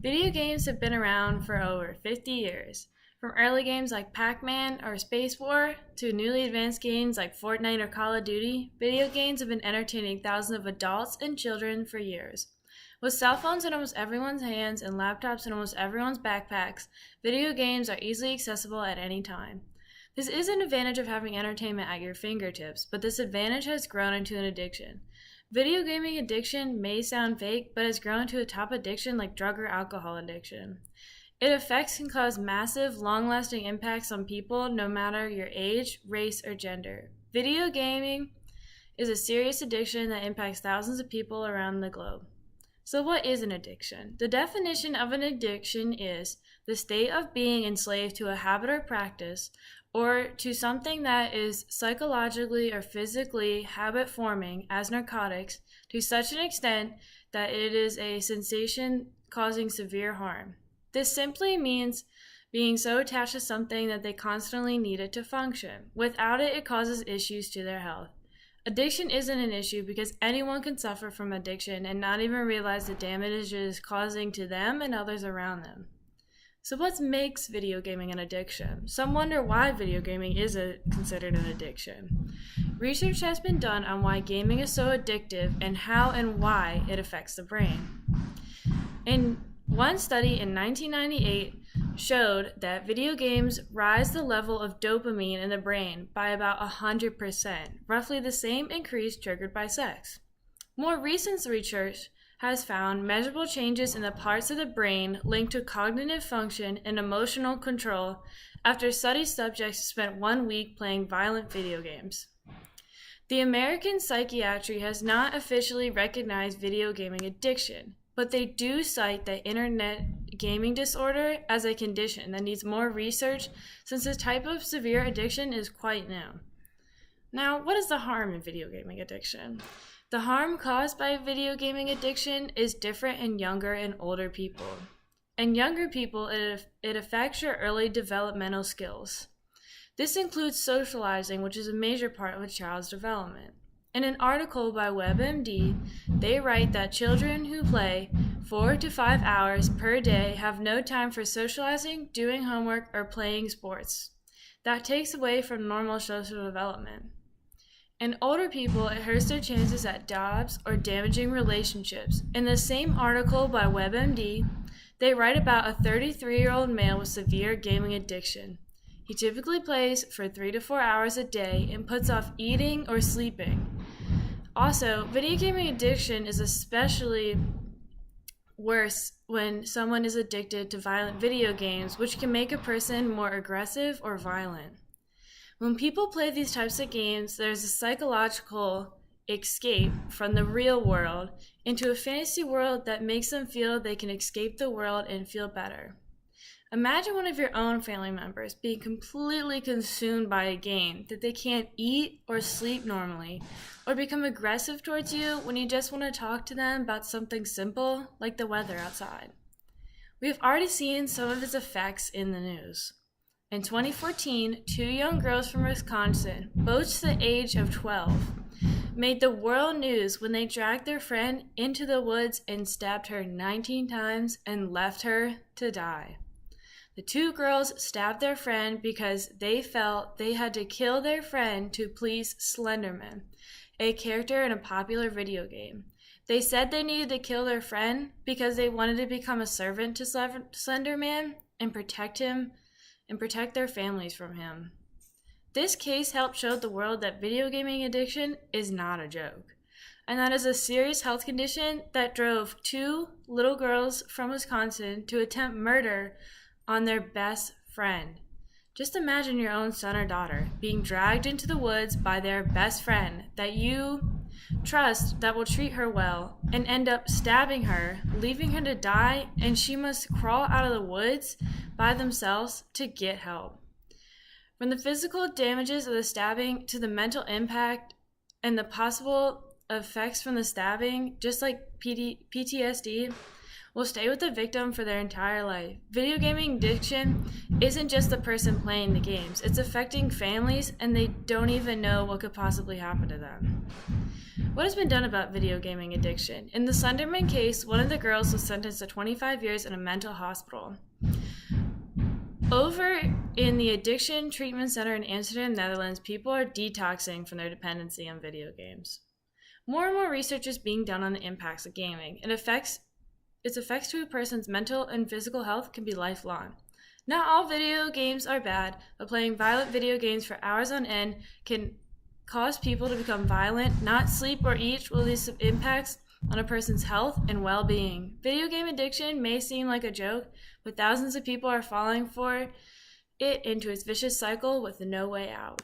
Video games have been around for over 50 years. From early games like Pac-Man or Space War to newly advanced games like Fortnite or Call of Duty, video games have been entertaining thousands of adults and children for years. With cell phones in almost everyone's hands and laptops in almost everyone's backpacks, video games are easily accessible at any time. This is an advantage of having entertainment at your fingertips, but this advantage has grown into an addiction. Video gaming addiction may sound fake, but has grown to a top addiction like drug or alcohol addiction. Its effects can cause massive, long-lasting impacts on people no matter your age, race, or gender. Video gaming is a serious addiction that impacts thousands of people around the globe. So what is an addiction? The definition of an addiction is the state of being enslaved to a habit or practice, or to something that is psychologically or physically habit-forming as narcotics to such an extent that it is a sensation causing severe harm. This simply means being so attached to something that they constantly need it to function. Without it, it causes issues to their health. Addiction isn't an issue because anyone can suffer from addiction and not even realize the damage it is causing to them and others around them. So what makes video gaming an addiction? Some wonder why video gaming is considered an addiction. Research has been done on why gaming is so addictive and how and why it affects the brain. In one study in 1998 showed that video games rise the level of dopamine in the brain by about 100%, roughly the same increase triggered by sex. More recent research has found measurable changes in the parts of the brain linked to cognitive function and emotional control after study subjects spent 1 week playing violent video games. The American Psychiatry has not officially recognized video gaming addiction, but they do cite the internet gaming disorder as a condition that needs more research since this type of severe addiction is quite new. Now, what is the harm in video gaming addiction? The harm caused by video gaming addiction is different in younger and older people. In younger people, it affects your early developmental skills. This includes socializing, which is a major part of a child's development. In an article by WebMD, they write that children who play 4 to 5 hours per day have no time for socializing, doing homework, or playing sports. That takes away from normal social development. In older people, it hurts their chances at jobs or damaging relationships. In the same article by WebMD, they write about a 33-year-old male with severe gaming addiction. He typically plays for 3 to 4 hours a day and puts off eating or sleeping. Also, video gaming addiction is especially worse when someone is addicted to violent video games, which can make a person more aggressive or violent. When people play these types of games, there's a psychological escape from the real world into a fantasy world that makes them feel they can escape the world and feel better. Imagine one of your own family members being completely consumed by a game that they can't eat or sleep normally, or become aggressive towards you when you just want to talk to them about something simple like the weather outside. We have already seen some of its effects in the news. In 2014, 2 young girls from Wisconsin, both the age of 12, made the world news when they dragged their friend into the woods and stabbed her 19 times and left her to die. The 2 girls stabbed their friend because they felt they had to kill their friend to please Slenderman, a character in a popular video game. They said they needed to kill their friend because they wanted to become a servant to Slenderman and protect him and protect their families from him. This case helped show the world that video gaming addiction is not a joke, and that is a serious health condition that drove 2 little girls from Wisconsin to attempt murder on their best friend. Just imagine your own son or daughter being dragged into the woods by their best friend that you trust that will treat her well and end up stabbing her, leaving her to die, and she must crawl out of the woods by themselves to get help. From the physical damages of the stabbing to the mental impact and the possible effects from the stabbing, just like PTSD, will stay with the victim for their entire life. Video gaming addiction isn't just the person playing the games. It's affecting families, and they don't even know what could possibly happen to them. What has been done about video gaming addiction? In the Slenderman case, one of the girls was sentenced to 25 years in a mental hospital. Over in the Addiction Treatment Center in Amsterdam, Netherlands, people are detoxing from their dependency on video games. More and more research is being done on the impacts of gaming. Its effects to a person's mental and physical health can be lifelong. Not all video games are bad, but playing violent video games for hours on end can cause people to become violent. Not sleep or eat will lead to impacts on a person's health and well-being. Video game addiction may seem like a joke, but thousands of people are falling for it into its vicious cycle with no way out.